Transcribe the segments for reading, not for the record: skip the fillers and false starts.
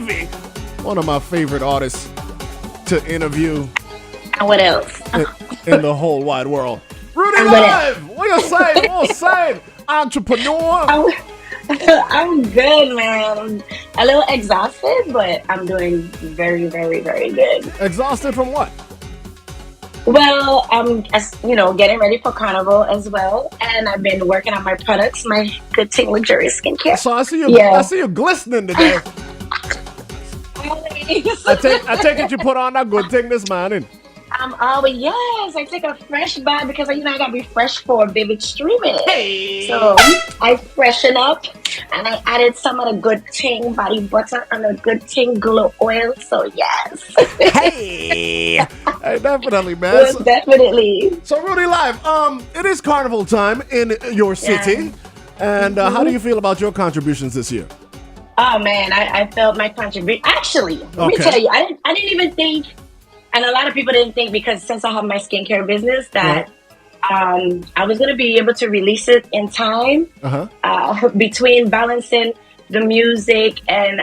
Heavy, one of my favorite artists to interview. And what else? In the whole wide world. Rudy And what else? Live! What you saying? What you saying? Entrepreneur. I'm, I'm good, man. I'm a little exhausted, but I'm doing very, very, very good. Exhausted from what? Well, I'm, as you know, getting ready for Carnival as well, and I've been working on my products, my Good Ting Luxury skincare. So I see you. I Yeah. see you glistening today. Always. I take it you put on that good thing this morning. I'm always, yes, I take a fresh bath because I gotta be fresh for vivid streaming. Hey. So I freshen up and I added some of the Good Ting body butter and the Good Ting glow oil. So yes. Hey. Hey, definitely, man. Yes, definitely. So Rudy Live, it is Carnival time in your city, and how do you feel about your contributions this year? Oh man, I felt my contribution. Actually, let me Okay. tell you, I didn't even think, and a lot of people didn't think because since I have my skincare business that I was gonna be able to release it in time between balancing the music and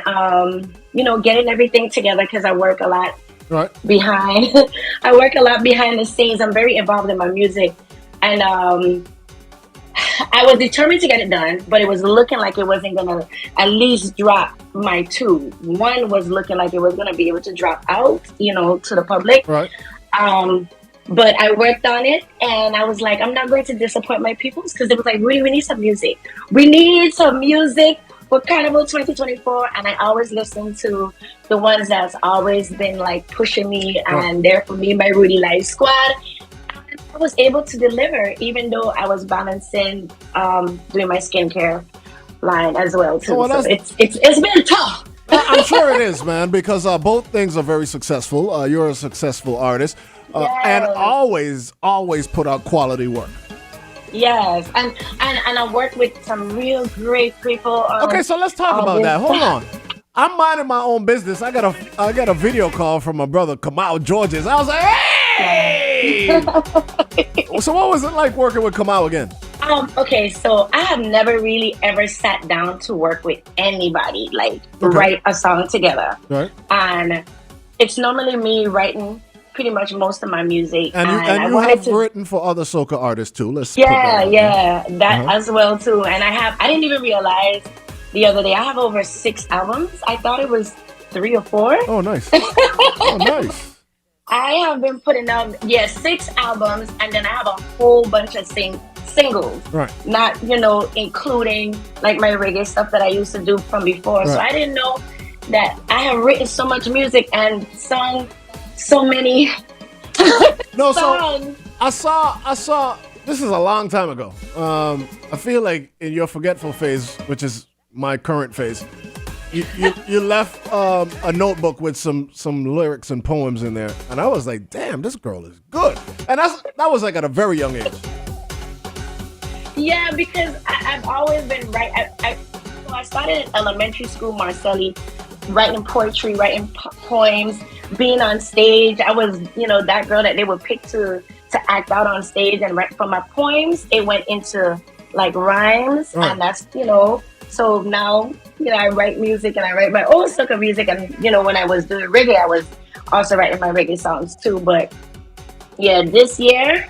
getting everything together because I work a lot Right. behind. I work a lot behind the scenes. I'm very involved in my music, and I was determined to get it done, but it was looking like it wasn't gonna at least drop my two. One was looking like it was gonna be able to drop out, to the public. Right. But I worked on it, and I was like, I'm not going to disappoint my peoples because it was like, Rudy, we need some music. We need some music for Carnival 2024, and I always listen to the ones that's always been like pushing me and there for me, my Rudy Live squad. And I was able to deliver, even though I was balancing doing my skincare line as well too. Well, so it's been tough. I'm sure it is, man, because both things are very successful. You're a successful artist, and always put out quality work. Yes, and I work with some real great people. Okay, so let's talk about that. Hold on. I'm minding my own business. I got a video call from my brother Kamau Georges. I was like, hey! So what was it like working with Kamau again? Okay, so I have never really ever sat down to work with anybody, like write a song together. Right. And it's normally me writing pretty much most of my music. And you have written for other soca artists too. Let's put that out that as well too. And I didn't even realize the other day I have over 6 albums. I thought it was 3 or 4. Oh, nice. Oh, nice. I have been putting out 6 albums, and then I have a whole bunch of singles. Right. Not including like my reggae stuff that I used to do from before. Right. So I didn't know that I have written so much music and sung so many No, songs. so I saw. This is a long time ago. I feel like in your forgetful phase, which is my current phase, you left a notebook with some lyrics and poems in there, and I was like, damn, this girl is good. And that was like at a very young age. Yeah, because I've always been so I started in elementary school, Marcelli, writing poetry, writing poems, being on stage. I was, that girl that they would pick to act out on stage, and right from my poems, it went into like rhymes, and that's, so now, I write music and I write my own soca music, and, when I was doing reggae, I was also writing my reggae songs too. But yeah, this year,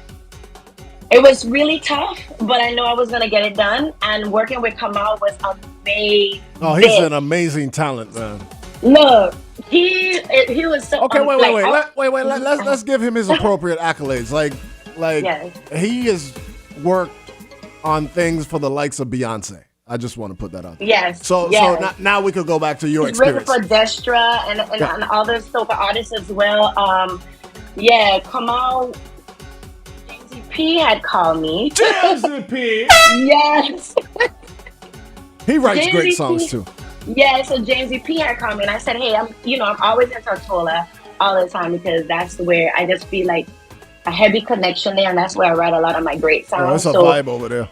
it was really tough, but I know I was going to get it done, and working with Kamal was amazing. Oh, he's an amazing talent, man. Look, he was so... Okay, wait. Let's give him his appropriate accolades. Like he has worked on things for the likes of Beyonce. I just want to put that out there. Yes. So now we could go back to your He's written experience. for Destra and other soca artists as well. Kamal... P had called me. P. Yes. He writes Jamesy great songs too. Yeah, so Jamesy P had called me, and I said, hey, I'm always in Tortola all the time because that's where I just feel like a heavy connection there, and that's where I write a lot of my great songs. It's a vibe over there.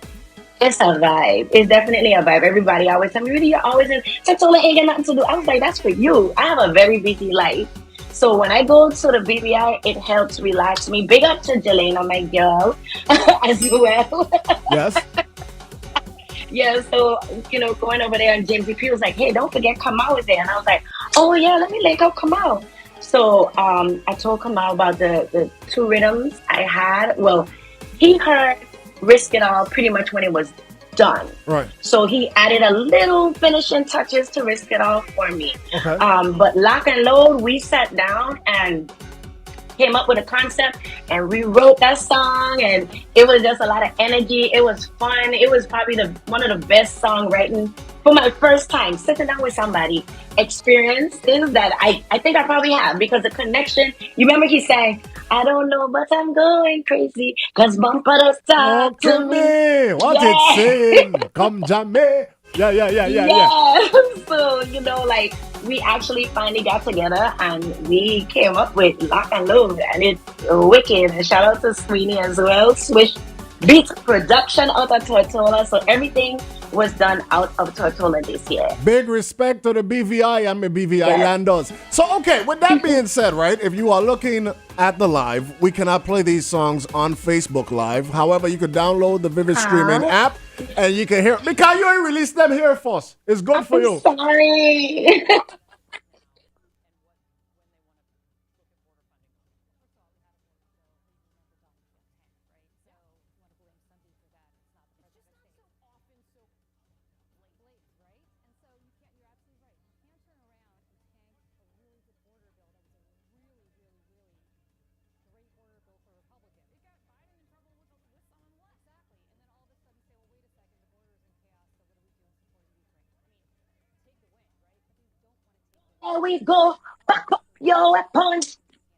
It's a vibe. It's definitely a vibe. Everybody always tell me, Rudy, you're always in Tortola, ain't got nothing to do. I was like, that's for you. I have a very busy life. So when I go to the BBI, it helps relax me. Big up to Jelena, my girl, as well. Yes. Yeah, so, going over there, and James P was like, hey, don't forget Kamal is there. And I was like, oh yeah, let me let go come out. So I told Kamal about the two rhythms I had. Well, he heard Risk It All pretty much when it was done. Right. So he added a little finishing touches to Risk It All for me. Okay. But Lock and Load, we sat down and came up with a concept and rewrote that song, and it was just a lot of energy. It was fun. It was probably the one of the best songwriting for my first time sitting down with somebody, experiences that I think I probably have, because the connection, you remember he sang, I don't know but I'm going crazy because bumper does talk Talk to to me. me. What it Yeah. saying? Come jam me. Yeah, yeah, yeah, yeah, yeah. Yeah. So, like we actually finally got together and we came up with Lock and Load, and it's wicked. And shout out to Sweeney as well. Swish Beats production out of Tortola. So everything was done out of Tortola this year. Big respect to the BVI and my BVI Yes. landers. So, okay, with that being said, right, if you are looking at the live, we cannot play these songs on Facebook Live. However, you could download the Vivid Streaming Huh? app and you can hear, because you ain't released them here first. It's good for I'm you. sorry. There we go. Back up your weapon.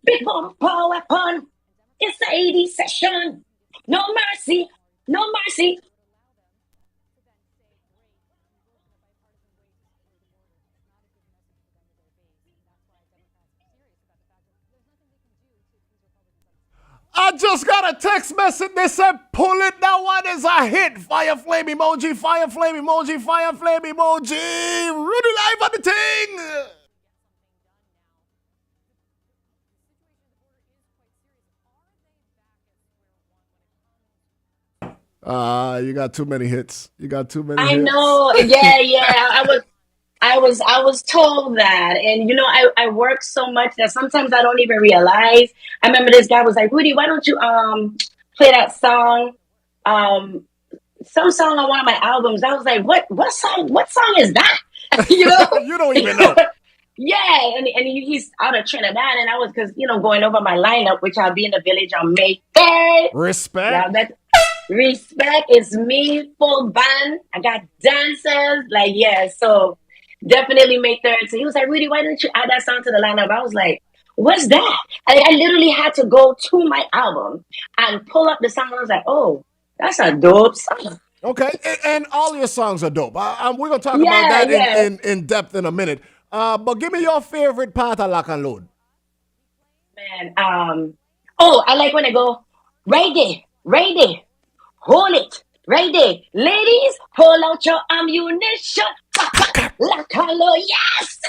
Big bump power weapon. It's the 80 session. No mercy. No mercy. I just got a text message. They said, pull it. That one is a hit. Fire flame emoji, fire flame emoji, fire flame emoji. Rudy live on the thing. You got too many hits. You got too many I hits. know. Yeah, yeah. I was told that. And I work so much that sometimes I don't even realize. I remember this guy was like, Rudy, why don't you play that song? Um some song on one of my albums. I was like, what song is that? you know? You don't even know. Yeah, and he's out of Trinidad, and I was, because going over my lineup, which I'll be in the village on May 3rd. Respect. Yeah, that respect is me, full band. I got dancers, like, yeah. So definitely May 3rd. So he was like, Rudy, why didn't you add that song to the lineup? I was like, what's that? I literally had to go to my album and pull up the song. I was like, oh, that's a dope song. Okay, and all your songs are dope. We're gonna talk about Yeah, that in, yeah, in, in depth in a minute. But give me your favorite part of Lock and Load. man. Oh, I like when I go right there, right there. Hold it right there. Ladies, pull out your ammunition. Pop, pop, lock hello, yes.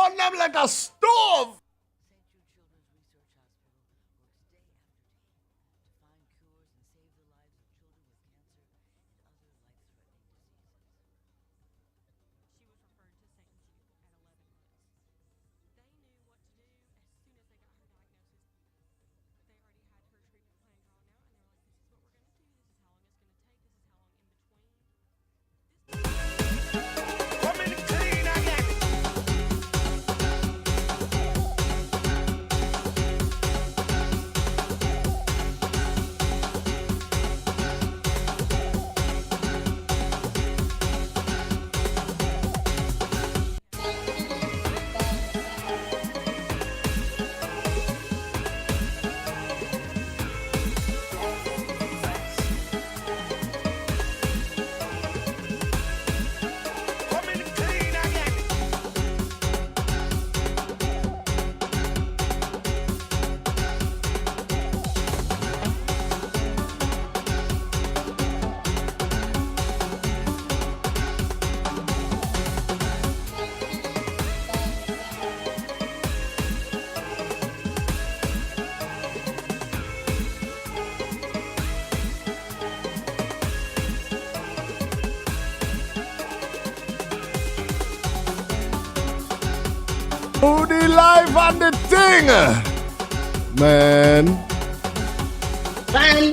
run them like a stove. Rudy live on the thing. Man. Fun.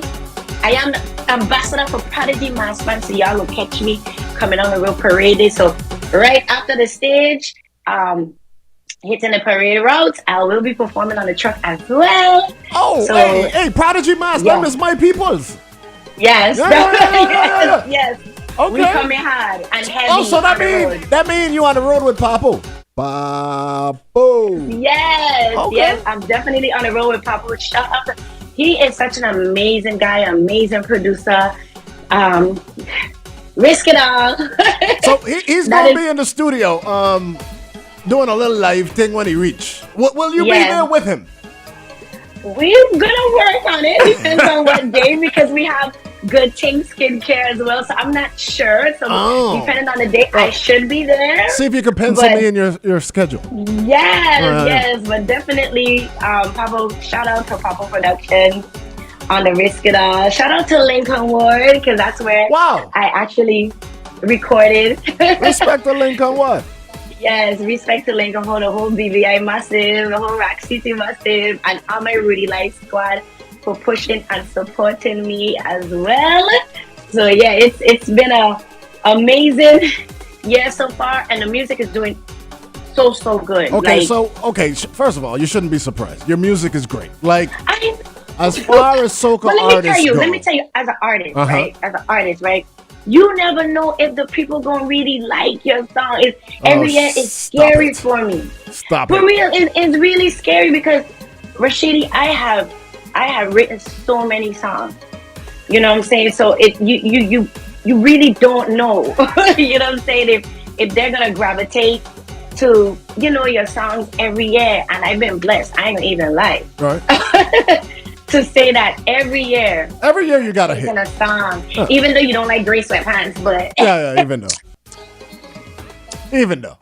I am the ambassador for Prodigy Mass Band, so y'all will catch me coming on the road parade day. So right after the stage, hitting the parade route, I will be performing on the truck as well. Oh, so, hey, Prodigy Mass Band is my people's. Yes. Yes. Okay. We coming hard and heavy. Oh, so that mean you on the road with Papo. Papo. Yes, okay. Yes, I'm definitely on the road with Papo. Shout out to, he is such an amazing guy, amazing producer. Risk it all. So he's gonna be in the studio, doing a little live thing when he reach. Will you be there with him? We're gonna work on it. Depends on what day, because we have Good Ting skincare as well. So I'm not sure. So depending on the day, I should be there. See if you can pencil me in your schedule. Yes. But definitely, Pablo. Shout out to Pablo Production on the Risk It All. Shout out to Lincoln Ward, because that's where I actually recorded. Respect to Lincoln Ward. Yes, respect to Lincoln Ward, the whole BVI massive, the whole Rock City massive, and all my Rudy Life squad for pushing and supporting me as well. So yeah, it's been a amazing year so far, and the music is doing so good. Okay, first of all, you shouldn't be surprised. Your music is great. Like, as far as soca artists go. Let me tell you, as an artist, right? You never know if the people gonna really like your song. Every year is scary for me. Stop For real, it's really scary, because Rashidi, I have written so many songs. You know what I'm saying? So you really don't know. You know what I'm saying? If they're gonna gravitate to your songs every year, and I've been blessed. I ain't even lie. Right. To say that every year you got a hit in a song, even though you don't like gray sweatpants, but even though.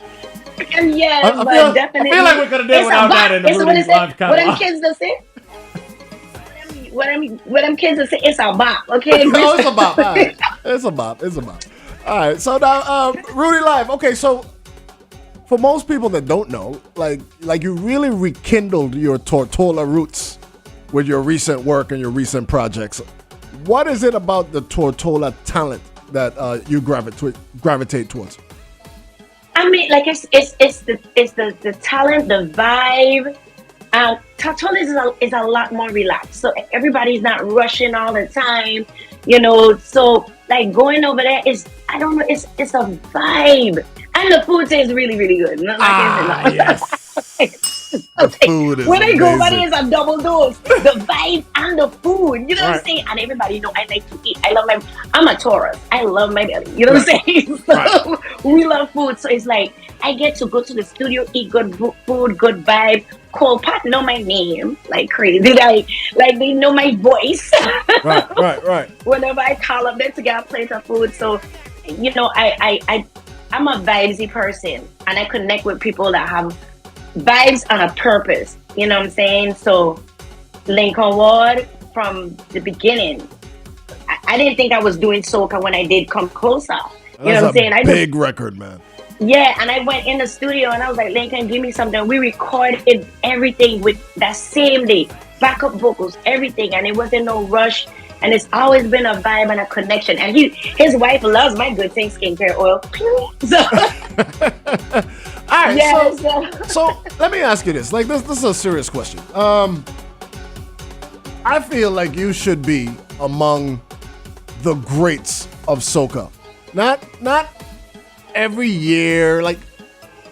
And definitely. I feel like we could have done without that in the Rudy's live catalog. What them kids to say? What them kids to say? It's a bop, okay? No, it's a bop. All right. It's a bop. All right. So now, Rudy Live. Okay, so for most people that don't know, like you really rekindled your Tortola roots with your recent work and your recent projects. What is it about the Tortola talent that you gravitate towards? I mean, like it's the talent, the vibe. Tortola is a lot more relaxed, so everybody's not rushing all the time, So like going over there is, I don't know, it's a vibe, and the food tastes really really good. Yes. The food is when I go over amazing. there, it's a double dose. The vibe and the food. You know what I'm saying? And everybody know I like to eat. I'm a Taurus. I love my belly. You know what I'm saying? So we love food. So it's like I get to go to the studio, eat good food, good vibe. Cole Pat know my name like crazy. Like they know my voice. Right. Whenever I call up there to get a plate of food. So, I'm a vibesy person, and I connect with people that have vibes on a purpose. You know what I'm saying? So Lincoln Ward from the beginning. I didn't think I was doing soca when I did Come Closer. You know That's what I'm saying? a big record, man. Yeah, and I went in the studio and I was like, Lincoln, give me something. We recorded everything with that same day, backup vocals, everything, and it wasn't no rush. And it's always been a vibe and a connection. And his wife loves my Good Things skincare oil. So, all right, yeah, so let me ask you this. Like this is a serious question. I feel like you should be among the greats of soca. Not every year, like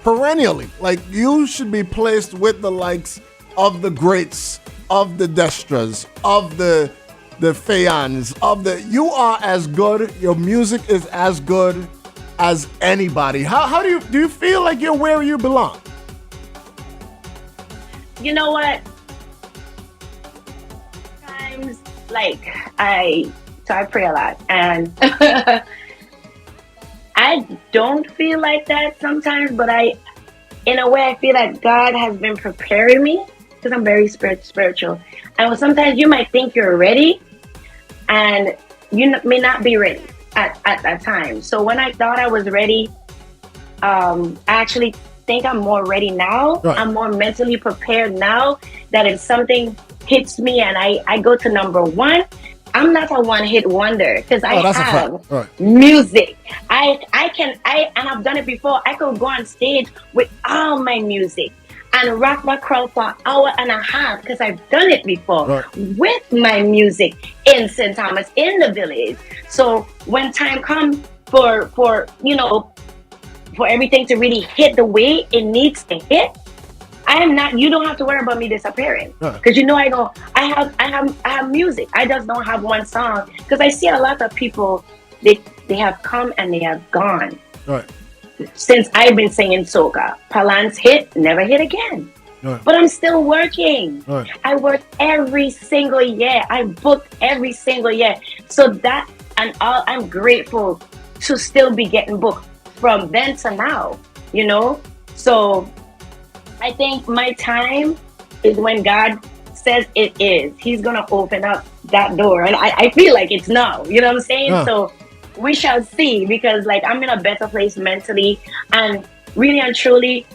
perennially. Like you should be placed with the likes of the greats, of the Destras, of the Fayans, of the. You are as good. Your music is as good as anybody. How do you feel like you're where you belong? You know what? Sometimes, like I pray a lot, and I don't feel like that sometimes. But in a way, I feel like God has been preparing me because I'm very spiritual. And sometimes you might think you're ready, and you may not be ready at that time. So when I thought I was ready, I actually think I'm more ready now. Right. I'm more mentally prepared now that if something hits me and I go to number one, I'm not a one-hit wonder because I have music. And I've done it before. I could go on stage with all my music and rock my crowd for an hour and a half because I've done it before with my music in St. Thomas, in the village. So when time comes for everything to really hit the way it needs to hit, you don't have to worry about me disappearing because I have music. I just don't have one song because I see a lot of people, they have come and they have gone. Right. Since I've been singing soca, Palan's hit, never hit again. Right. But I'm still working. Right. I work every single year. I booked every single year. So that and all, I'm grateful to still be getting booked from then to now. So I think my time is when God says it is. He's gonna open up that door, and I feel like it's now. You know what I'm saying? So we shall see, because like I'm in a better place mentally, and really and truly,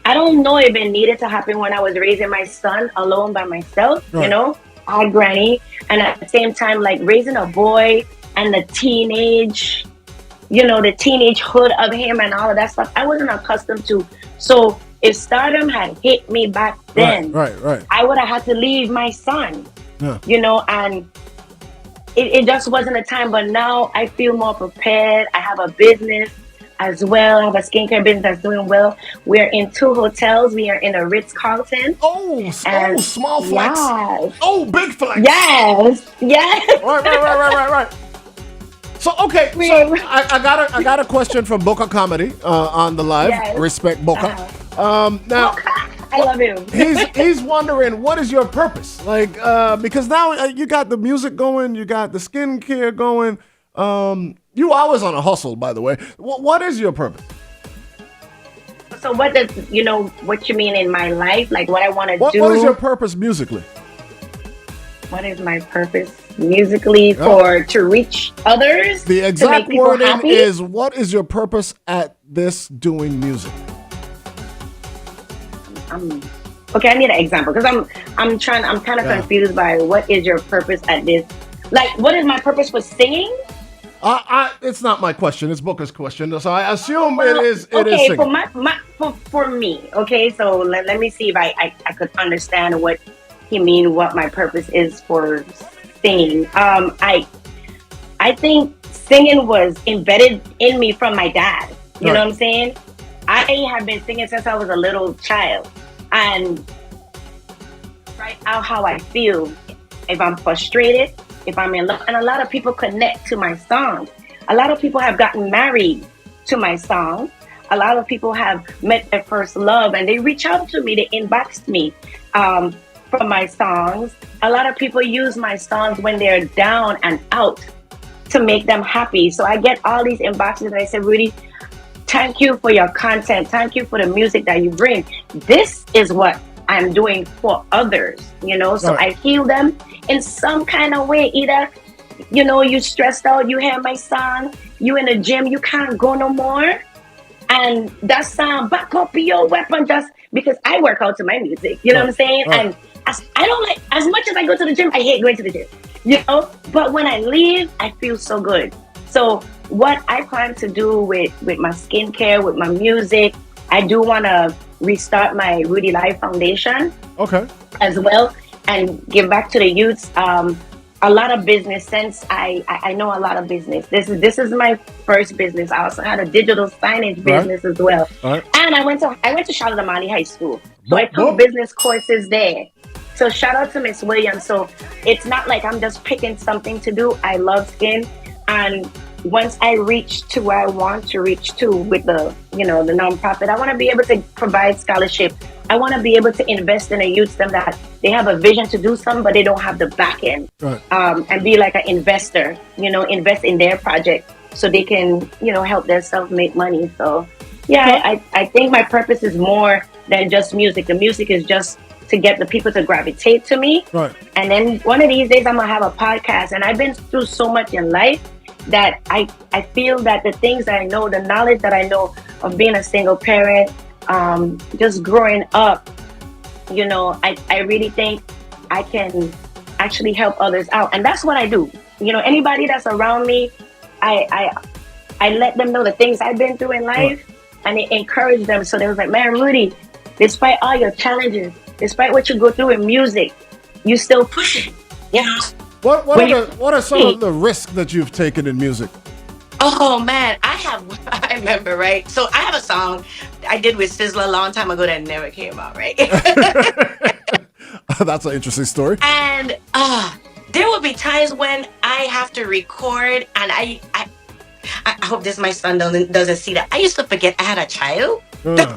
I don't know if it needed to happen when I was raising my son alone by myself. Right. I had granny, and at the same time, like raising a boy and the teenage hood of him and all of that stuff, I wasn't accustomed to. So if stardom had hit me back then, right. I would have had to leave my son. Yeah. And it just wasn't a time. But now I feel more prepared. I have a business as well. I have a skincare business that's doing well. We're in 2 hotels. We are in a Ritz-Carlton. Small flex. Yes. Oh, big flex. Yes. Right. So okay, so I got a question from Boca Comedy on the live. Yes. Respect Boca. Now I love him. he's wondering, what is your purpose? Like because now you got the music going, you got the skincare going. You always on a hustle, by the way. What is your purpose? So what does what you mean in my life? Like what I want to do? What is your purpose musically? What is my purpose musically to reach others? The exact wording is, what is your purpose at this doing music? Okay, I need an example because I'm kind of confused by what is your purpose at this. Like, what is my purpose for singing? It's not my question. It's Booker's question. So I assume it is singing. For me. Okay, so let me see if I could understand what he mean. What my purpose is for singing. I think singing was embedded in me from my dad. You know what I'm saying? I have been singing since I was a little child, and write out how I feel. If I'm frustrated, if I'm in love, and a lot of people connect to my songs. A lot of people have gotten married to my songs. A lot of people have met their first love, and they reach out to me. They inbox me from my songs. A lot of people use my songs when they're down and out to make them happy. So I get all these inboxes, and I say, Rudy, Thank you for your content. Thank you for the music that you bring. This is what I'm doing for others, so Right. I heal them in some kind of way. Either, you stressed out, you hear my song, you in the gym, you can't go no more. And that song, back up your weapon, just because I work out to my music. You know what Right. I'm saying? Right. And I don't like, as much as I go to the gym, I hate going to the gym. But when I leave, I feel so good. So what I plan to do with my skincare, with my music, I do want to restart my Rudy Life Foundation Okay. as well and give back to the youths. A lot of business since I know a lot of business. This is my first business. I also had a digital signage Right. business as well, Right. and I went to Charlotte Amani High School, so I Boop, took boop. business courses there. So shout out to Miss Williams. So it's not like I'm just picking something to do. I love skin, and once I reach to where I want to reach to with the nonprofit, I want to be able to provide scholarship. I want to be able to invest in a youth them that they have a vision to do something, but they don't have the back end, Right. and be like an investor. Invest in their project so they can help themselves make money. So yeah, Okay. I think my purpose is more than just music. The music is just to get the people to gravitate to me. Right. And then one of these days I'm gonna have a podcast. And I've been through so much in life that I feel that the things that I know, the knowledge that I know of being a single parent, just growing up, I really think I can actually help others out. And that's what I do. Anybody that's around me, I I let them know the things I've been through in Right. life, and it encouraged them. So they was like, man, Rudy, despite all your challenges, despite what you go through in music, you still pushing. You know, What when are you what are some of the risks that you've taken in music? Oh man, I have. I remember, right? So I have a song I did with Sizzla a long time ago that never came out, right? That's an interesting story. And there will be times when I have to record, and I hope this my son doesn't see that. I used to forget I had a child, Uh,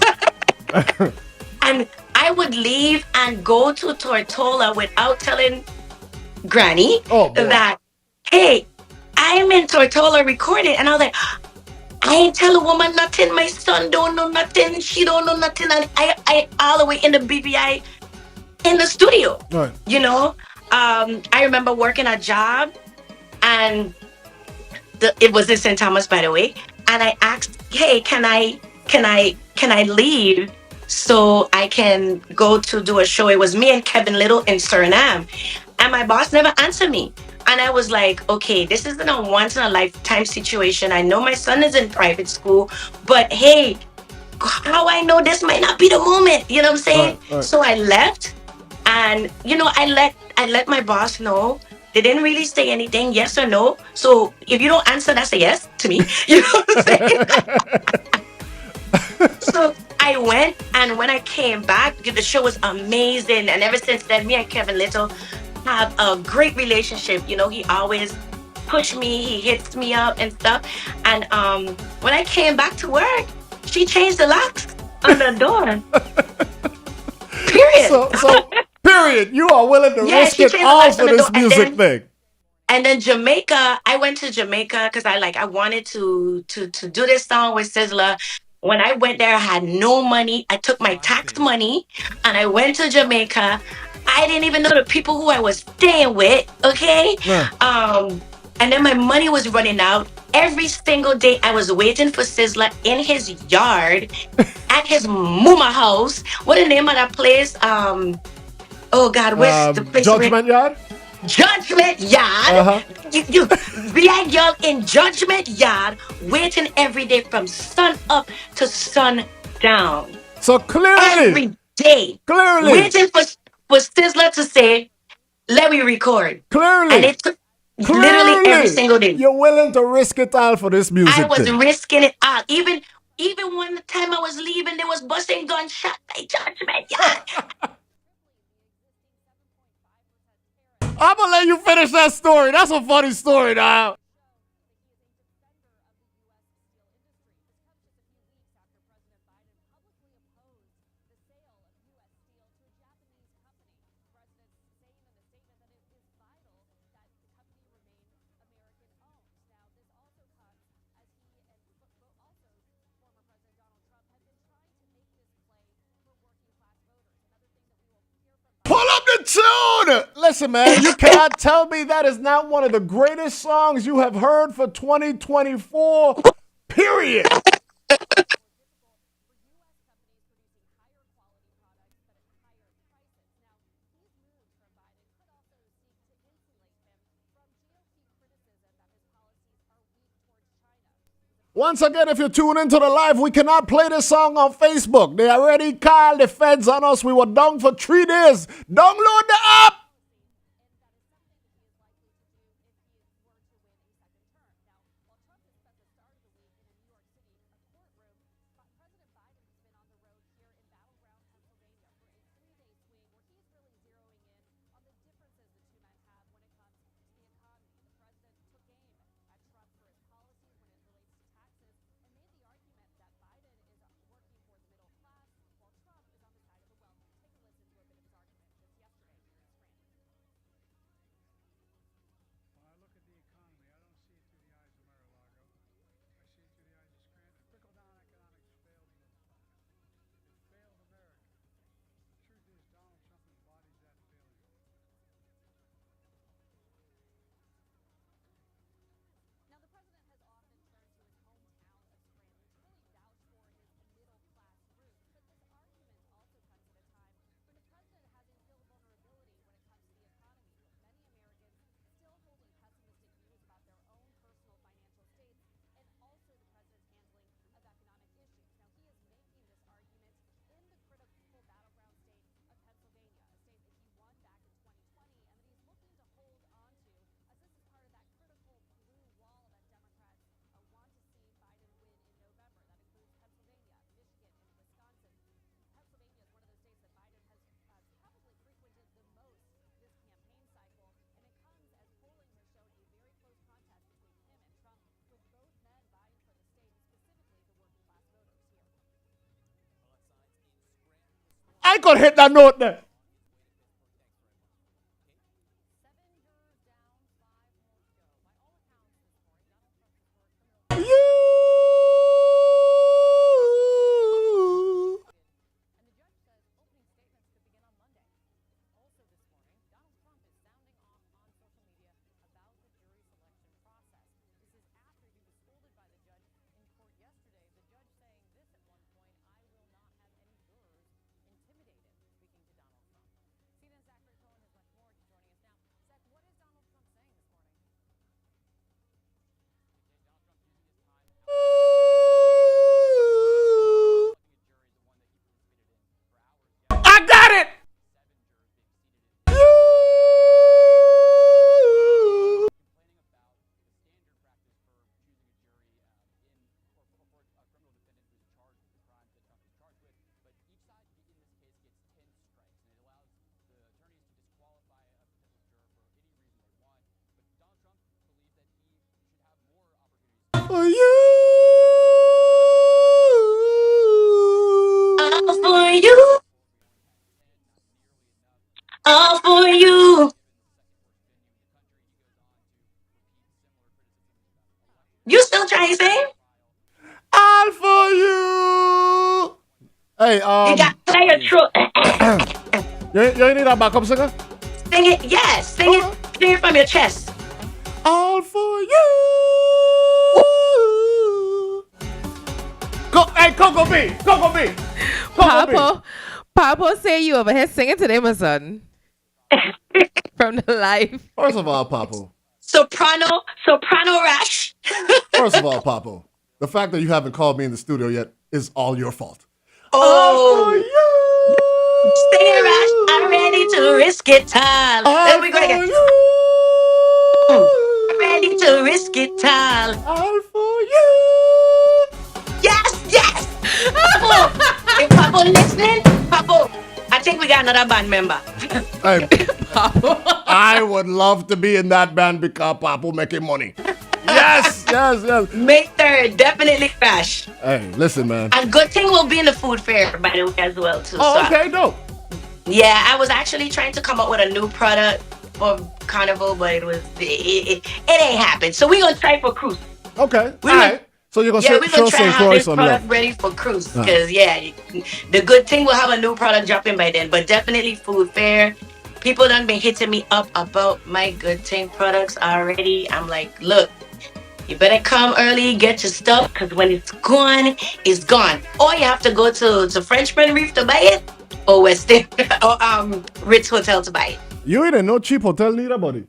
and I would leave and go to Tortola without telling Granny oh boy. that, hey, I'm in Tortola recording, and I was like, I ain't tell a woman nothing. My son don't know nothing. She don't know nothing. And I all the way in the BBI in the studio. Right. You know, I remember working a job, and it was in St. Thomas, by the way. And I asked, "Hey, can I leave so I can go to do a show?" It was me and Kevin Little in Suriname, and my boss never answered me. And I was like, okay, this isn't a once in a lifetime situation. I know my son is in private school, but hey, how I know this might not be the moment. You know what I'm Right. saying? Right. So I left, and I let my boss know. They didn't really say anything, yes or no. So if you don't answer, that's a yes to me. You know what I'm saying? So I went, and when I came back, the show was amazing. And ever since then, me and Kevin Little have a great relationship. He always push me, he hits me up and stuff. And when I came back to work, she changed the locks on the door. Period. So period. You are willing to Yeah, risk she it changed the all locks on for the door. this And music then thing. and then Jamaica, I went to Jamaica because I wanted to do this song with Sizzla. When I went there, I had no money. I took my tax money and I went to Jamaica. I didn't even know the people who I was staying with. Okay, Nah. and then my money was running out. Every single day, I was waiting for Sizzla in his yard at his mama house. What the name of that place? Oh God, where's the place where Judgment Yard. Judgment Yard? Uh huh. You black girl in Judgment Yard, waiting every day from sun up to sun down. So clearly, Every day, clearly, waiting for Sizzler to say, "Let me record," and clearly, it took literally every clearly, single day. you're willing to risk it all for this I music was thing. risking it all. Even when the time I was leaving, there was busting gunshot by Judgment Yard. I'm gonna let you finish that story. That's a funny story, now. Good tune. Listen, man, you cannot tell me that is not one of the greatest songs you have heard for 2024. Period. Once again, if you tune into the live, we cannot play this song on Facebook. They already called the feds on us. We were down for 3 days. Download the app. I could hit that note there. I got it. For you. All for you. All for you. You still trying to sing? All for you. Hey, You got to play a true. you need a backup singer? Sing it. Yes. Sing it. Sing it from your chest. All for you. Go, hey, Coco B. Coco B. Papa say you over here singing today, my son. From the live. First of all, Papo. Soprano rash. First of all, Papo. The fact that you haven't called me in the studio yet is all your fault. Oh. You. Sing it, Rash. I'm ready to risk it all. There we go again. I'm ready to risk it all. All for you. Yes. Papo. If Papo listening, Papo, I think we got another band member. Hey, I would love to be in that band because Papo making money. Yes. May 3rd, definitely Rash. Hey, listen, man. And good thing we'll be in the food fair, by the way, as well, too. Oh, okay, dope. Yeah, I was actually trying to come up with a new product for Carnival, but it ain't happened. So we're going to try for Cruise. Okay, all right. So you're going to we're show gonna try St. to have Croix this some product love. ready for Cruise. Because, the good thing we'll have a new product dropping by then. But definitely food fair. People done been hitting me up about my Good Thing products already. I'm like, look, you better come early, get your stuff, because when it's gone. Or you have to go to Frenchman Reef to buy it, or West End, or Ritz Hotel to buy it. You ain't in no cheap hotel neither, buddy.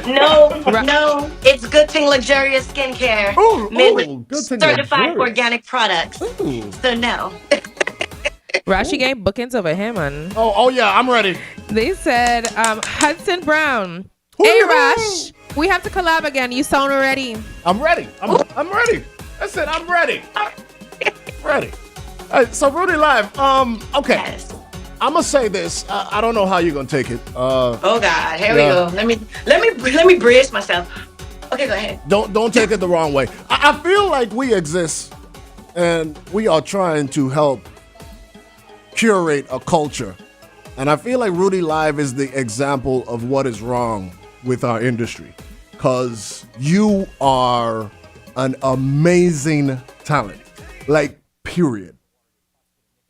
No, Ra- no, it's Good Thing luxurious skincare Oh, made with oh, good thing certified luxurious. organic products. Ooh. So no. Rashi game bookings over here, man. Oh, yeah, I'm ready. They said, Hudson Brown. Hey, Woo-hoo! Rash, we have to collab again. You sound ready. I'm ready. I'm ready. That's it. I'm ready. Ready. All right, so Rudy Live. Okay. Yes. I'm gonna say this. I don't know how you're gonna take it. Oh God, here Yeah. we go. Let me brace myself. Okay, go ahead. Don't take it the wrong way. I feel like we exist, and we are trying to help curate a culture, and I feel like Rudy Live is the example of what is wrong with our industry, cause you are an amazing talent, like period.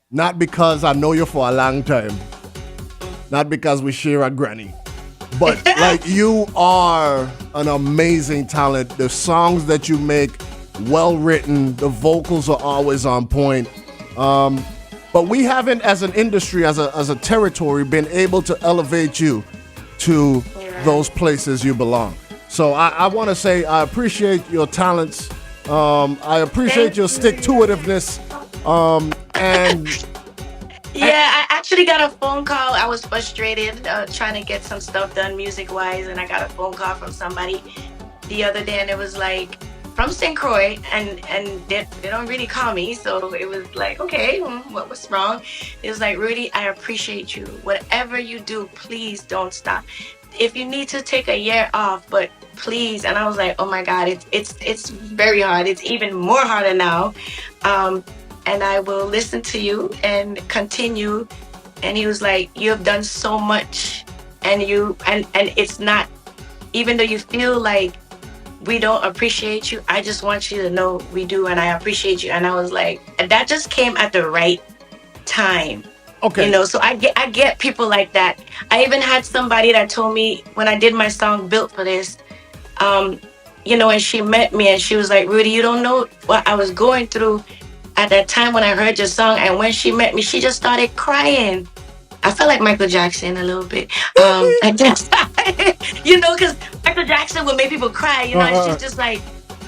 Not because I know you for a long time, not because we share a granny, but like you are an amazing talent. The songs that you make, well written. The vocals are always on point. But we haven't, as an industry, as a territory, been able to elevate you to those places you belong. So I want to say I appreciate your talents. I appreciate your stick-to-itiveness. And Yeah, I actually got a phone call. I was frustrated trying to get some stuff done music wise, and I got a phone call from somebody the other day, and it was like from St. Croix, and they don't really call me, so it was like, okay, what's wrong? It was like, Rudy, I appreciate you. Whatever you do, please don't stop. If you need to take a year off, but please. And I was like, oh my God, it's very hard. It's even more harder now. Um, and I will listen to you and continue. And he was like, you have done so much, and it's not, even though you feel like we don't appreciate you, I just want you to know we do, and I appreciate you. And I was like, and that just came at the right time. okay, So I get people like that. I even had somebody that told me when I did my song Built for This, um, and she met me and she was like, Rudy, you don't know what I was going through at that time when I heard your song. And when she met me, she just started crying. I felt like Michael Jackson a little bit. And just, because Michael Jackson would make people cry, and she's just like,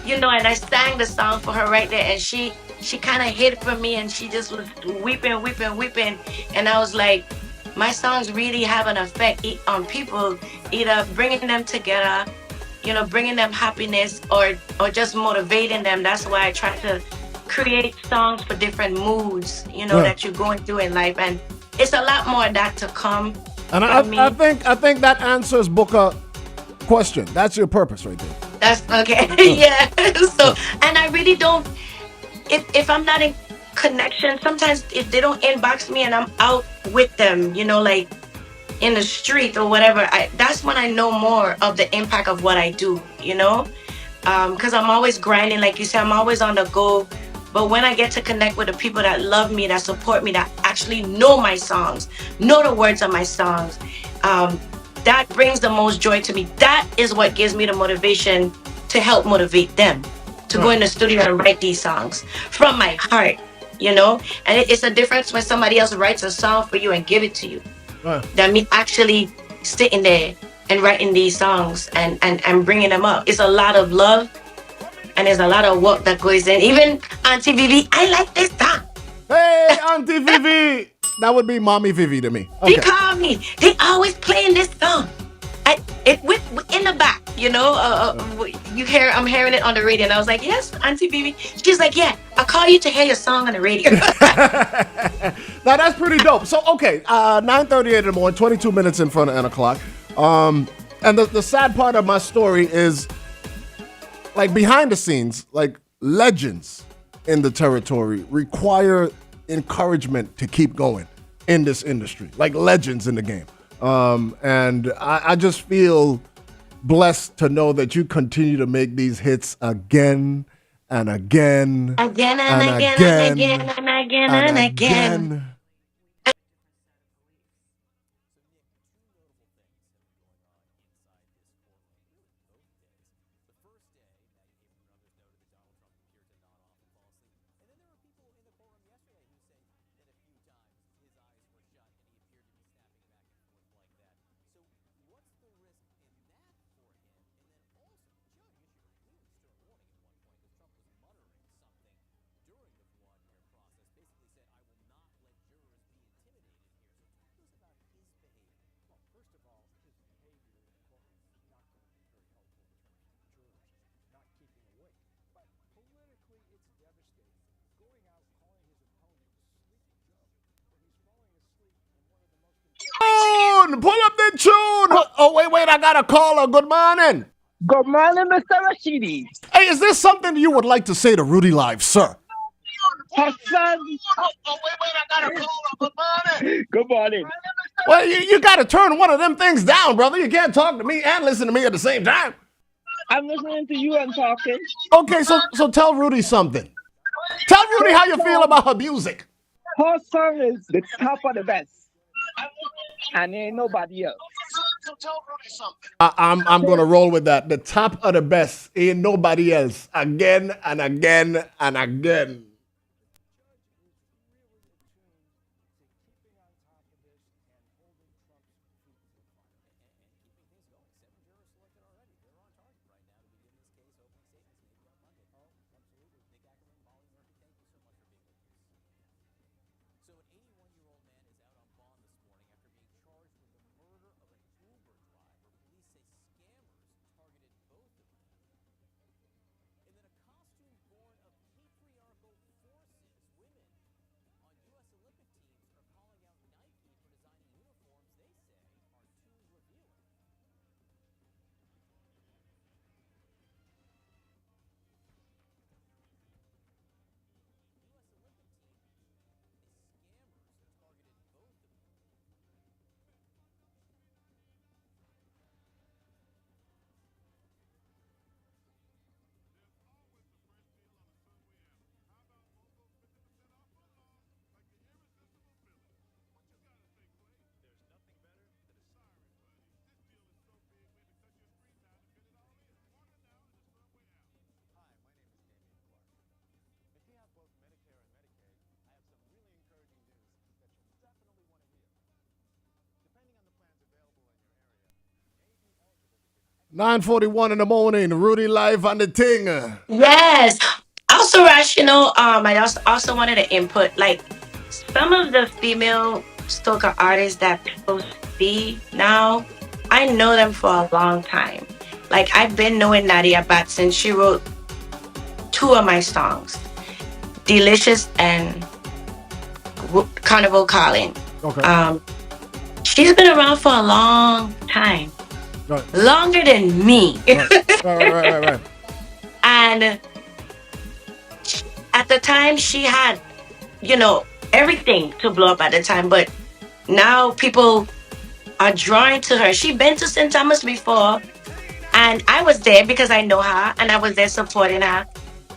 and I sang the song for her right there, and she kind of hid from me, and she just was weeping, weeping, weeping. And I was like, my songs really have an effect on people, either bringing them together, bringing them happiness, or just motivating them. That's why I try to create songs for different moods, that you're going through in life. And it's a lot more of that to come and from I me. think that answers Booker question. That's your purpose right there. That's okay. Yeah. So, and I really don't, if I'm not in connection, sometimes if they don't inbox me and I'm out with them, like in the street or whatever, that's when I know more of the impact of what I do. Because I'm always grinding, like you said, I'm always on the go. But when I get to connect with the people that love me, that support me, that actually know my songs, know the words of my songs, that brings the most joy to me. That is what gives me the motivation to help motivate them to go in the studio and write these songs from my heart. And it's a difference when somebody else writes a song for you and give it to you. Right. That me actually sitting there and writing these songs and bringing them up. It's a lot of love, and there's a lot of work that goes in. Even Auntie Vivi, I like this song. Hey, Auntie Vivi. That would be Mommy Vivi to me. They Okay. call me. They always playing this song. It with in the back, I'm hearing it on the radio, and I was like, yes, Auntie Vivi. She's like, yeah, I call you to hear your song on the radio. Now that's pretty dope. So okay, 9:38 in the morning, 22 minutes in front of 10 o'clock. And the sad part of my story is, like, behind the scenes, like, legends in the territory require encouragement to keep going in this industry, like legends in the game. And I just feel blessed to know that you continue to make these hits again and again Again and and again again and again and again and and again. again. tune. Pull up the tune. Oh, wait. I got a caller. Good morning. Good morning, Mr. Rashidi. Hey, is there something you would like to say to Rudy Live, sir? Hassan. Good morning. Well, you got to turn one of them things down, brother. You can't talk to me and listen to me at the same time. I'm listening to you and talking. Okay, so tell Rudy something. Tell Rudy how you feel about her music. Her song is the top of the best. And ain't nobody else. I'm gonna roll with that. The top of the best, ain't nobody else. Again and again and again. $9:41 in the morning. Rudy Live on the ting. Yes. Also, Rash, I also wanted to input like some of the female soca artists that people see now. I know them for a long time. Like I've been knowing Nadia Bat since she wrote two of my songs, "Delicious" and "Carnival Calling." Okay. She's been around for a long time, Right. longer than me. Right. And at the time, she had, everything to blow up at the time. But now people are drawing to her. She been to St. Thomas before, and I was there because I know her, and I was there supporting her.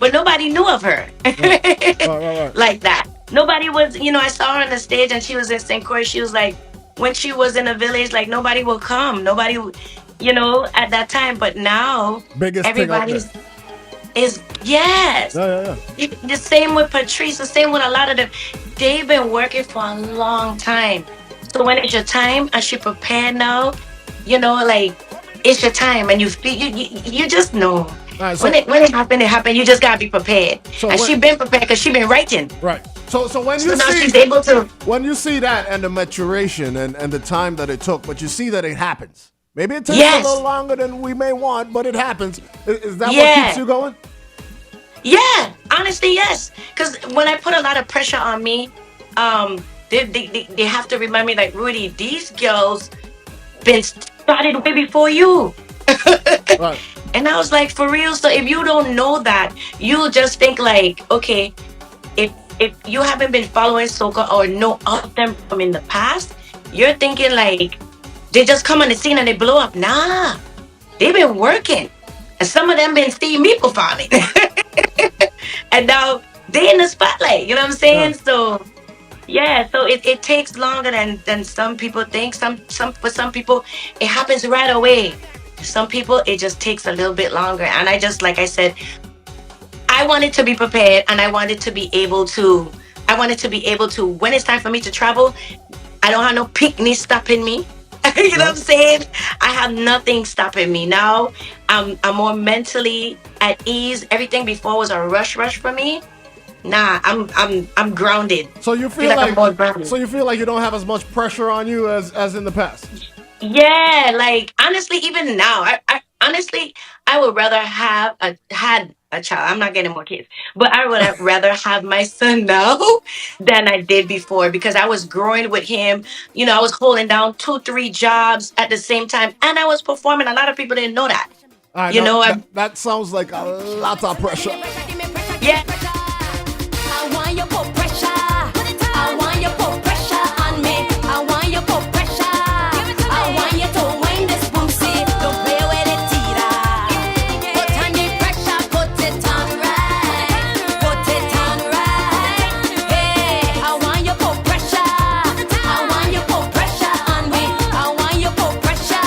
But nobody knew of her Right. like that. Nobody was, I saw her on the stage, and she was in St. Croix. She was like, when she was in the village, like nobody will come. Nobody, at that time. But now, Biggest thing out there. everybody's is yes. Yeah. The same with Patrice, the same with a lot of them. They've been working for a long time. So when it's your time and she prepared now, like it's your time and you feel you just know. Right, so, when it happened, it happened. You just gotta be prepared. So and she been prepared because she been writing. Right. So when you now see she's able to. when you see that and the maturation and the time that it took, but you see that it happens. Maybe it takes Yes. a little longer than we may want, but it happens. Is that what Yeah. keeps you going? Yeah, honestly, yes. Because when I put a lot of pressure on me, they have to remind me like, Rudy, these girls been started way before you. Right. And I was like, for real. So if you don't know that, you'll just think like, okay, if you haven't been following soca or know of them from in the past, you're thinking like they just come on the scene and they blow up. Nah, they've been working, and some of them been seeing me performing, and now they in the spotlight. You know what I'm saying? Yeah. So yeah, so it takes longer than some people think. Some for some people it happens right away. Some people it just takes a little bit longer. And I just like I said, I wanted to be prepared and I wanted to be able to when it's time for me to travel, I don't have no picnic stopping me. You know what I'm saying? I have nothing stopping me. Now I'm more mentally at ease. Everything before was a rush for me. Nah, I'm grounded. So you Feel feel like I'm more grounded. so you feel like you don't have as much pressure on you as in the past. Yeah, like honestly, even now, I honestly, I would rather have had a child. I'm not getting more kids, but I would have rather have my son now than I did before because I was growing with him. I was holding down two, three jobs at the same time, and I was performing. A lot of people didn't know that. I You know know, I, that sounds like a lot of pressure. yeah. I want you put pressure. I want you put pressure on me. I want you put pressure. I want you to wind this pussy. Don't play with it, tira. Put on the pressure, put it on right. Put it on right. Hey, I want you put pressure. I want you put pressure on me. I want you put pressure.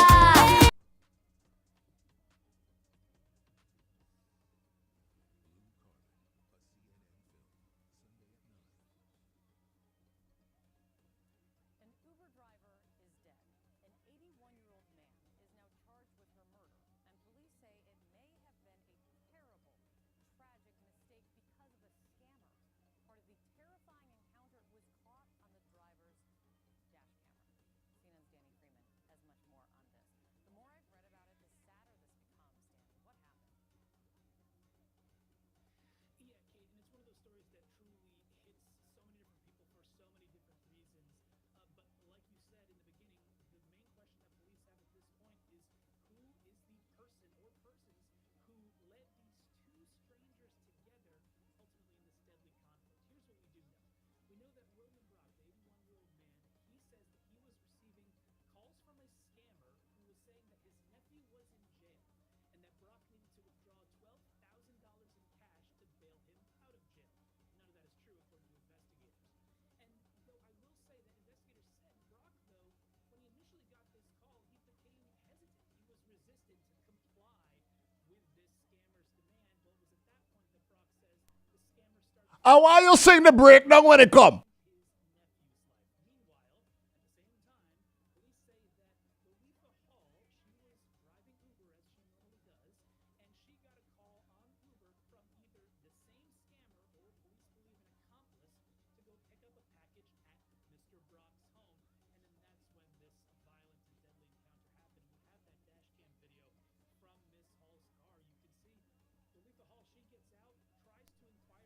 Why you sing the breakdown when it come?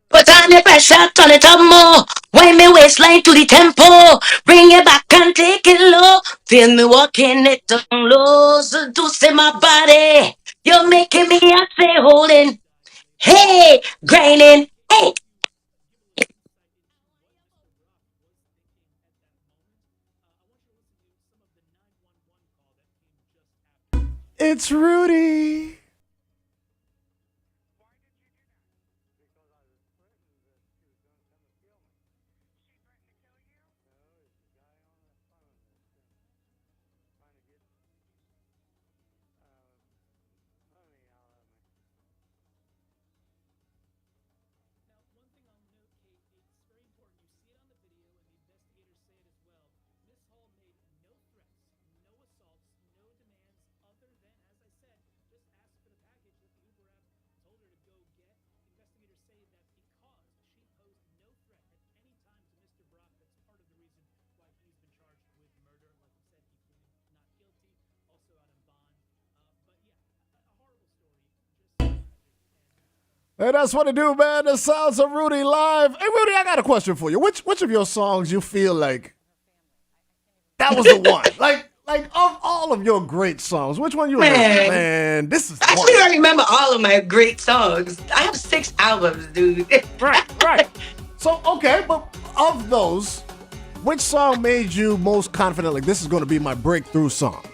Put on the pressure, turn it up more. Wind me waistline to the tempo. Bring it back and take it low. Feel me walking it down low. Seducing my body. You're making me, I say, holding. Hey, grinding. Hey. It's Rudy. Hey, that's what it do, man. The sounds of Rudy live. Hey, Rudy, I got a question for you. Which of your songs you feel like that was the one? Like of all of your great songs, which one you were like, Man. man, this is the Actually, one. I remember all of my great songs. I have 6 albums, dude. Right. So, okay, but of those, which song made you most confident? Like, this is going to be my breakthrough song.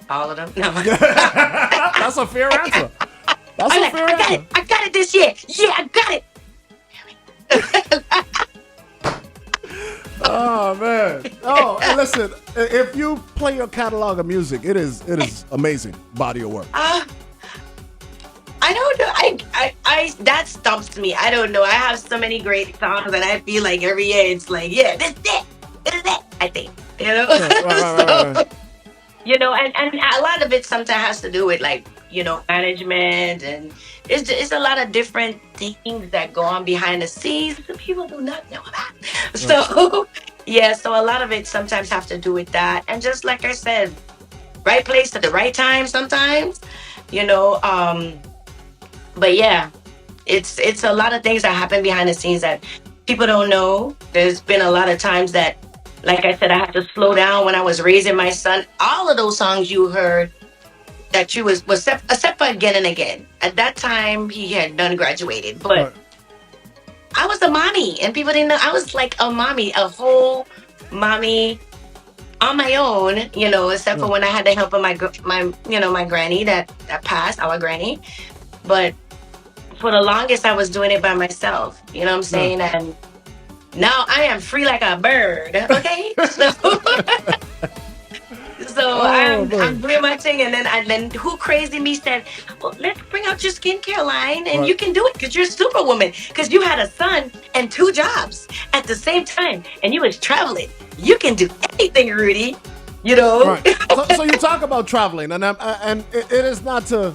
All of them. No. That's a fair answer. That's a fair I got answer. it. I got it this year. Yeah, I got it. Oh man. Oh, and listen, if you play your catalog of music, it is amazing body of work. I don't know. I that stumps me. I don't know. I have so many great songs, and I feel like every year it's like, yeah, this is it. This is it. I think, so, and a lot of it sometimes has to do with like management, and it's a lot of different things that go on behind the scenes that people do not know about. So yeah, so a lot of it sometimes have to do with that, and just like I said, right place at the right time sometimes, you know. But yeah, it's a lot of things that happen behind the scenes that people don't know. There's been a lot of times that, like I said, I had to slow down when I was raising my son. All of those songs you heard that you was except for Again and Again. At that time, he had done graduated, but Right. I was a mommy, and people didn't know I was like a mommy, a whole mommy on my own. You know, except for Right. when I had the help of my my granny that passed, our granny. But for the longest, I was doing it by myself. You know what I'm Yeah. saying? And now I am free like a bird. Okay, so so Oh I'm man. doing my thing, and then who crazy me said, well, let's bring out your skincare line, and Right. you can do it because you're a superwoman because you had a son and two jobs at the same time, and you was traveling. You can do anything, Rudy. You know? Right. So you talk about traveling, and it is not to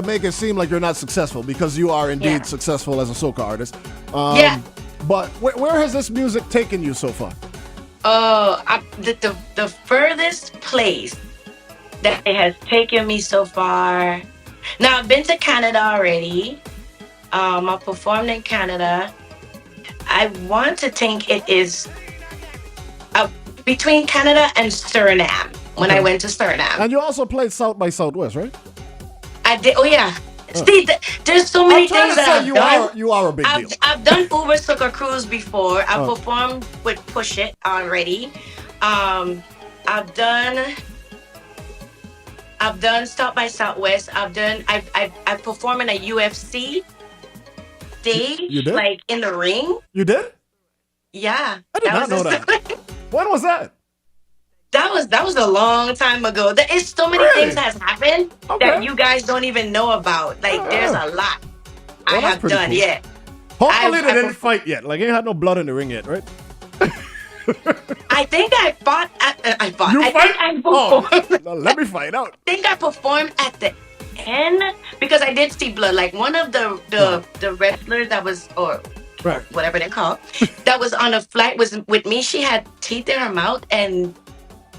make it seem like you're not successful because you are indeed Yeah. successful as a soca artist. Yeah. But where has this music taken you so far? The furthest place that it has taken me so far. Now I've been to Canada already. I performed in Canada. I want to think it is uh, between Canada and Suriname. When I Okay. went to Suriname, And you also played South by Southwest, right? I did. Oh yeah. Uh, See, there's so I'm many trying things to that say I've done. you are a big deal. I've done Uber Sucker Cruise before. I've Uh, performed with Push It already. Um, I've done Stop by Southwest. I performed in a UFC you stage, did? like in the ring. You did? Yeah, I did that not was know a, that. When was that? that was a long time ago. There is so many things Really? that has happened that Okay. you guys don't even know about. Like there's Uh, a lot I well, that's have pretty done. cool. Yeah, Hopefully they I didn't fight yet. Like, ain't had no blood in the ring yet, right? I think I fought. I fought. You I fight? think I Oh, performed. no, let me find out. Think I performed at the end because I did see blood. Like one of Right, the wrestlers that was or right. whatever they're called that was on a flight was with me. She had teeth in her mouth and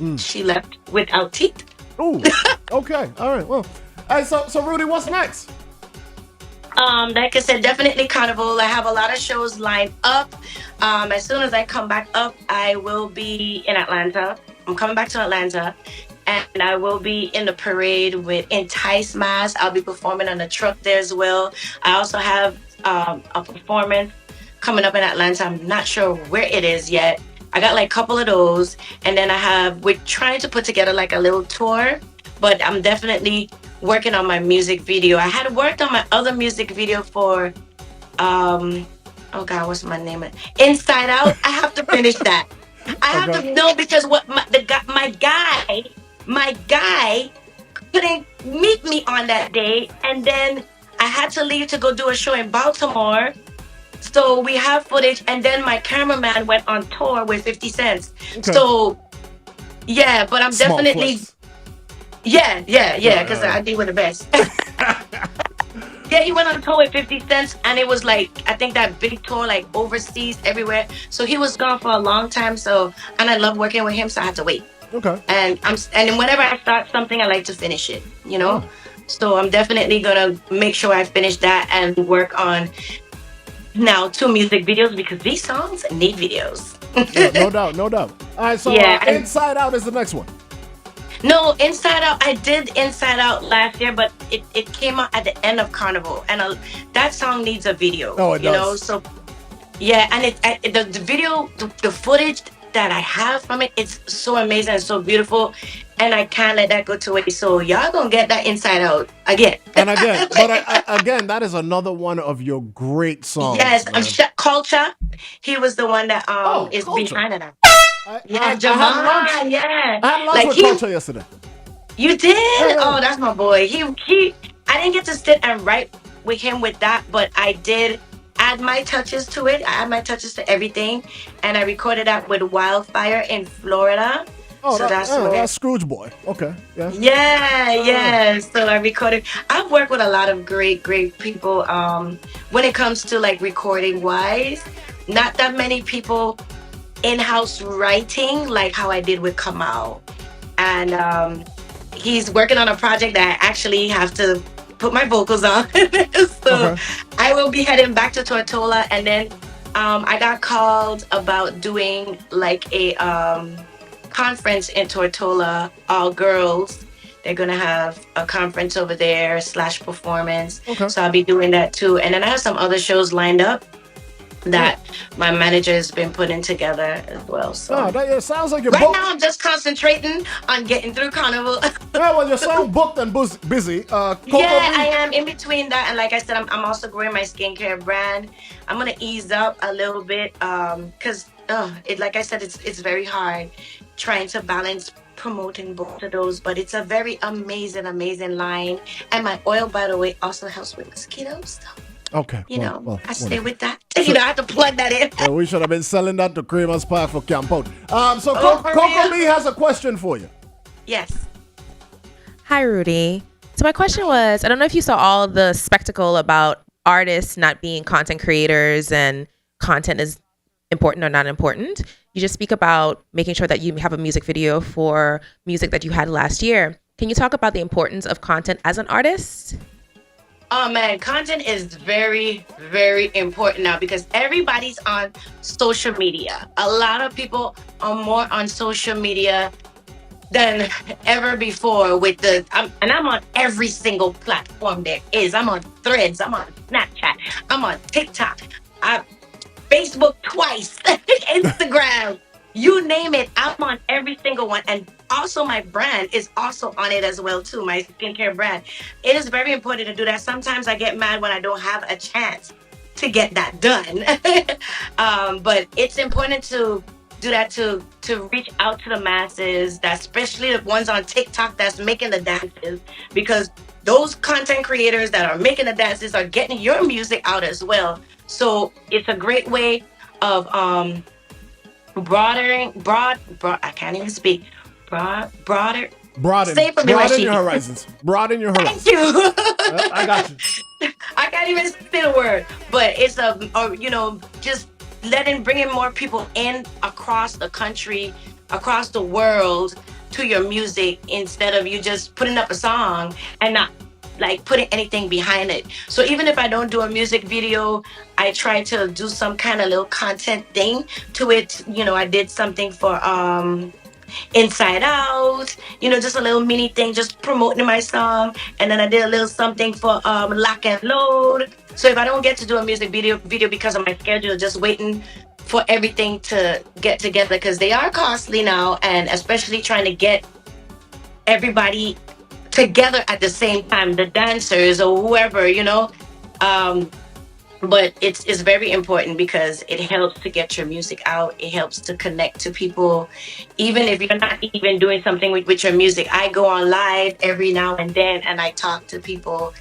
Mm. she left without teeth. Ooh, okay, all right. Well, all right. So Rudy, what's next? Like I said, definitely Carnival. I have a lot of shows lined up. As soon as I come back up, I will be in Atlanta. I'm coming back to Atlanta. And I will be in the parade with Entice Mass. I'll be performing on the truck there as well. I also have a performance coming up in Atlanta. I'm not sure where it is yet. I got like a couple of those. And then we're trying to put together like a little tour, but I'm definitely working on my music video. I had worked on my other music video for um oh god, what's my name? Inside Out. I have to finish that. I have Okay. to know because what my guy couldn't meet me on that day, and then I had to leave to go do a show in Baltimore. So we have footage, and then my cameraman went on tour with 50 Cents. Okay. So yeah, but I'm Small definitely flex. yeah, Right, because right, I deal with the best. Yeah, he went on tour with 50 Cents, and it was like, I think that big tour, like overseas, everywhere. So he was gone for a long time. So, and I love working with him, so I had to wait. okay. And whenever I start something, I like to finish it, you know? Oh, So I'm definitely gonna make sure I finish that and work on now 2 music videos because these songs need videos. no, no doubt, no doubt. All right. So Yeah, and Inside Out is the next one. no, Inside Out. I did Inside Out last year, but it came out at the end of Carnival, and that song needs a video. Oh, it You know, does. so yeah, and the video, the footage that I have from it, it's so amazing and so beautiful, and I can't let that go to waste. So y'all gonna get that Inside Out again. And again, but again, that is another one of your great songs, Yes, man. Culture. He was the one that Oh, is Culture. behind it. I, Yeah, I had lunch. Jamal. Yeah, I had lunch like with Culture yesterday. you did? Yeah, yeah. Oh, that's my boy. He I didn't get to sit and write with him with that, but I did add my touches to it. I add my touches to everything. And I recorded that with Wildfire in Florida. Oh, So that's where that's Scrooge Boy. Okay, yeah. yeah. So I recorded. I've worked with a lot of great people. When it comes to like recording wise, not that many people in-house writing like how I did with Kamal. And he's working on a project that I actually have to put my vocals on. So Okay. I will be heading back to Tortola, and then I got called about doing like a conference in Tortola, all girls. They're gonna have a conference over there slash performance. Okay. So I'll be doing that too. And then I have some other shows lined up Yeah. that my manager has been putting together as well. No, So that it sounds like you're right booked. now I'm just concentrating on getting through Carnival. Yeah, well, you sound booked and busy. Coco Yeah, I B. am in between that, and like I said, I'm also growing my skincare brand. I'm gonna ease up a little bit, because it like I said, it's very hard trying to balance promoting both of those, but it's a very amazing line. And my oil, by the way, also helps with mosquitoes. So, Okay. Well, I stay whatever. with that. So- I have to plug that in. Yeah, we should have been selling that to Creamer's Park for Camp Out. So Oh, for Coco real? B has a question for you. Yes. Hi, Rudy. So my question was, I don't know if you saw all the spectacle about artists not being content creators and content is important or not important. You just speak about making sure that you have a music video for music that you had last year. Can you talk about the importance of content as an artist? Oh man, content is very important now because everybody's on social media. A lot of people are more on social media than ever before with and I'm on every single platform there is. I'm on Threads, I'm on Snapchat, I'm on TikTok, I Facebook twice, Instagram, you name it, I'm on every single one. And also my brand is also on it as well too, my skincare brand. It is very important to do that. Sometimes I get mad when I don't have a chance to get that done. But it's important to do that to reach out to the masses, that especially the ones on TikTok that's making the dances, because those content creators that are making the dances are getting your music out as well. So it's a great way of broad I can't even speak. Broader say for me, Broaden Rashid. your horizons. Broaden your Thank horizons. you. I got you. I can't even say the word, but it's just bringing more people in across the country, across the world to your music instead of you just putting up a song and not like putting anything behind it. So even if I don't do a music video, I try to do some kind of little content thing to it. I did something for Inside Out, just a little mini thing, just promoting my song. And then I did a little something for Lock and Load. So if I don't get to do a music video because of my schedule, just waiting for everything to get together because they are costly now, and especially trying to get everybody together at the same time, the dancers or whoever. Um, but it's very important because it helps to get your music out. It helps to connect to people, even if you're not even doing something with your music. I go on live every now and then and I talk to people.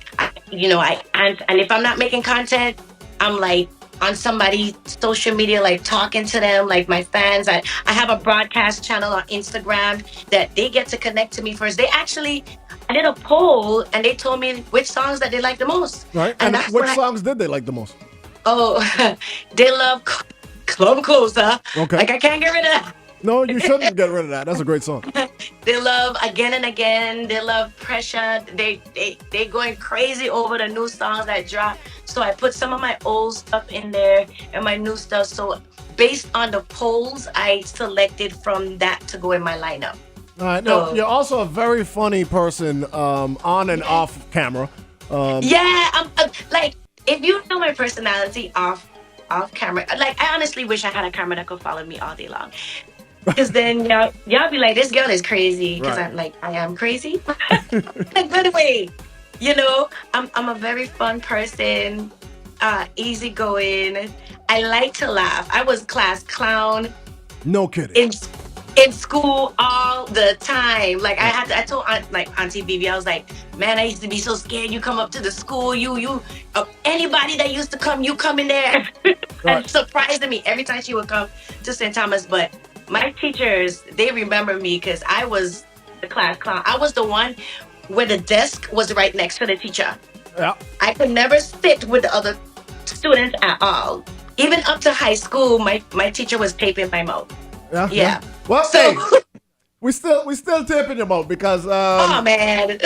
And if I'm not making content, I'm like on somebody's social media, like talking to them, like my fans. I have a broadcast channel on Instagram that they get to connect to me first. I did a poll and they told me which songs that they like the most. Right. And And that's which when songs did they like the most? they love Club Closer. Okay. Like I can't get rid of that. No, you shouldn't get rid of that. That's a great song. They love Again and Again. They love Pressure. They going crazy over the new songs that drop. So I put some of my old stuff in there and my new stuff. So based on the polls, I selected from that to go in my lineup. All right. Now, So- you're also a very funny person on and off camera. Yeah, I'm like if you know my personality off camera, like I honestly wish I had a camera that could follow me all day long. Because then y'all be like, this girl is crazy. Because Right. I am crazy. In a good way. I'm a very fun person, easygoing. I like to laugh. I was class clown No kidding. in school all the time. Like I told Auntie Bibi, I was like, man, I used to be so scared. You come up to the school, anybody that used to come, you come in there Right. and surprising me every time she would come to St. Thomas. But my teachers, they remember me because I was the class clown. I was the one where the desk was right next to the teacher. Yeah. I could never sit with the other students at all. Even up to high school, my teacher was taping my mouth. Yeah. Yeah. Well, So hey, We still tipping your boat because Oh man.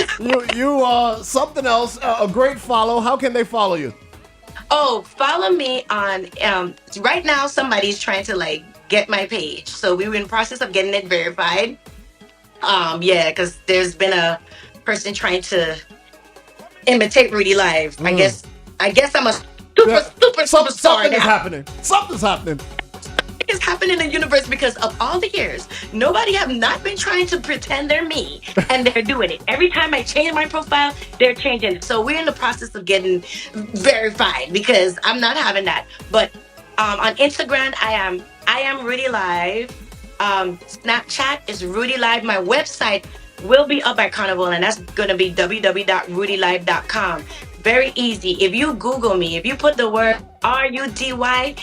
you something else. A great follow. How can they follow you? Oh, follow me on right now somebody's trying to like get my page. So we were in the process of getting it verified. Yeah, because there's been a person trying to imitate Rudy Live. I guess I'm a Yeah, super superstar something is now. happening. Something's happening. Is happening in the universe because of all the years. Nobody have not been trying to pretend they're me, and they're doing it. Every time I change my profile, they're changing it. So we're in the process of getting verified because I'm not having that. But on Instagram, I am Rudy Live. Snapchat is Rudy Live. My website will be up by Carnival, and that's gonna be www.rudylive.com. Very easy. If you Google me, if you put the word RUDYLIVE,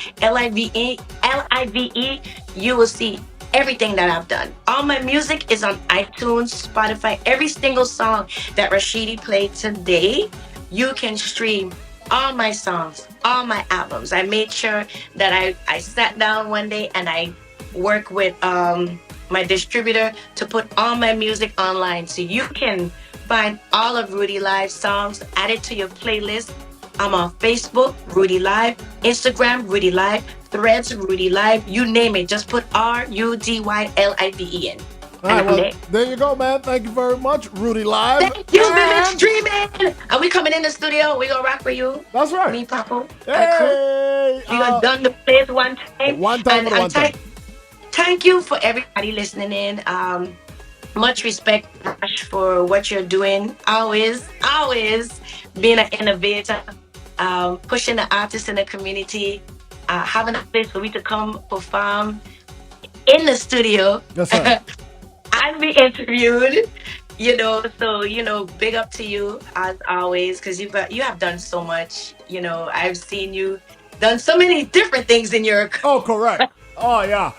you will see everything that I've done. All my music is on iTunes, Spotify. Every single song that Rashidi played today, you can stream all my songs, all my albums. I made sure that I sat down one day and I work with my distributor to put all my music online so you can find all of Rudy Live songs, add it to your playlist. I'm on Facebook, Rudy Live, Instagram, Rudy Live, Threads, Rudy Live, you name it. Just put RUDYLIVE in. All right, well, there you go, man. Thank you very much, Rudy Live. Thank you, Village And Dreaming. Are we coming in the studio? We gonna rock for you. that's right. Me, Papo, my crew. Hey, We gonna done the place one time. one time for the one time. Thank you for everybody listening in. Much respect, Rash, for what you're doing. Always being an innovator, pushing the artists in the community, having a place for me to come perform in the studio Yes, sir. and be interviewed. So big up to you as always, because you have done so much. I've seen you done so many different things in your. Oh, correct. Oh, yeah.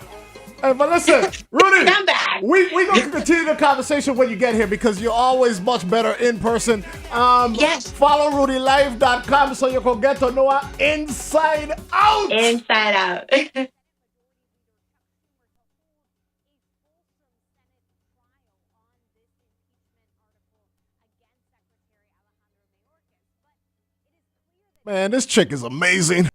Hey, but listen, Rudy, I'm back. we going to continue the conversation when you get here because you're always much better in person. Yes. Follow RudyLive.com so you can get to know her inside out. Inside out. Man, this chick is amazing.